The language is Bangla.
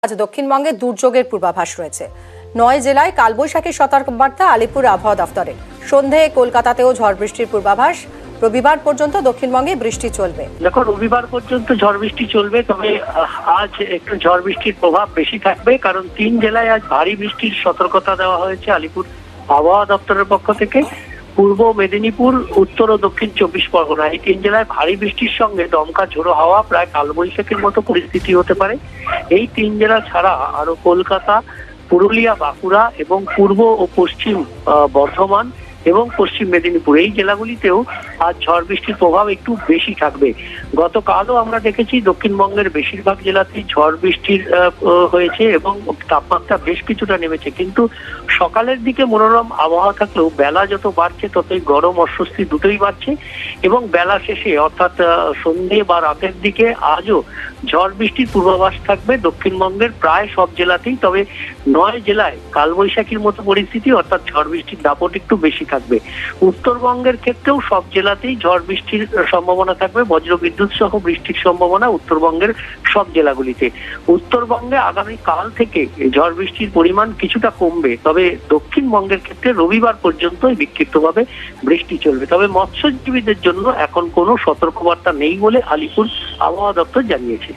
আজ দক্ষিণবঙ্গে দুর্যোগের পূর্বাভাস রয়েছে। 9 জেলায় কালবৈশাখী সতর্কবার্তা আলিপুর আবহাওয়া দফতরে। সন্ধে কলকাতাতেও ঝড় বৃষ্টির পূর্বাভাস। রবিবার পর্যন্ত দক্ষিণবঙ্গে বৃষ্টি চলবে। দেখো, রবিবার পর্যন্ত ঝড় বৃষ্টি চলবে, তবে আজ একটু ঝড় বৃষ্টির প্রভাব বেশি থাকবে, কারণ 3 জেলায় আজ ভারী বৃষ্টির সতর্কতা দেওয়া হয়েছে আলিপুর আবহাওয়া দপ্তরের পক্ষ থেকে। পূর্ব মেদিনীপুর, উত্তর ও দক্ষিণ 24 পরগনা, এই 3 জেলায় ভারী বৃষ্টির সঙ্গে দমকা ঝোড়ো হাওয়া, প্রায় কালবৈশাখীর মতো পরিস্থিতি হতে পারে। এই 3 জেলা ছাড়া আরো কলকাতা, পুরুলিয়া, বাঁকুড়া এবং পূর্ব ও পশ্চিম বর্ধমান এবং পশ্চিম মেদিনীপুর, এই জেলাগুলিতেও আজ ঝড় বৃষ্টির প্রভাব একটু বেশি থাকবে। গতকালও আমরা দেখেছি দক্ষিণবঙ্গের বেশিরভাগ জেলাতেই ঝড় বৃষ্টির হয়েছে এবং তাপমাত্রা বেশ কিছুটা নেমেছে, কিন্তু সকালের দিকে মনোরম আবহাওয়া থাকলেও বেলা যত বাড়ছে ততই গরম অস্বস্তি দুটোই বাড়ছে। এবং বেলা শেষে অর্থাৎ সন্ধে বা রাতের দিকে আজও ঝড় বৃষ্টির পূর্বাভাস থাকবে দক্ষিণবঙ্গের প্রায় সব জেলাতেই। তবে 9 জেলায় কালবৈশাখীর মতো পরিস্থিতি, অর্থাৎ ঝড় বৃষ্টির দাপট একটু বেশি থাকবে। উত্তরবঙ্গের ক্ষেত্রেও সব জেলাতেই ঝড় বৃষ্টির সম্ভাবনা থাকবে, বজ্রবিদ্যুৎ সহ বৃষ্টির সম্ভাবনা উত্তরবঙ্গের সব জেলাগুলিতে। উত্তরবঙ্গে আগামী কাল থেকে ঝড় বৃষ্টির পরিমাণ কিছুটা কমবে, তবে দক্ষিণবঙ্গের ক্ষেত্রে রবিবার পর্যন্ত বিক্ষিপ্তভাবে বৃষ্টি চলবে। তবে মৎস্যজীবীদের জন্য এখন কোনো সতর্কবার্তা নেই বলে আলিপুর আবহাওয়া দপ্তর জানিয়েছে।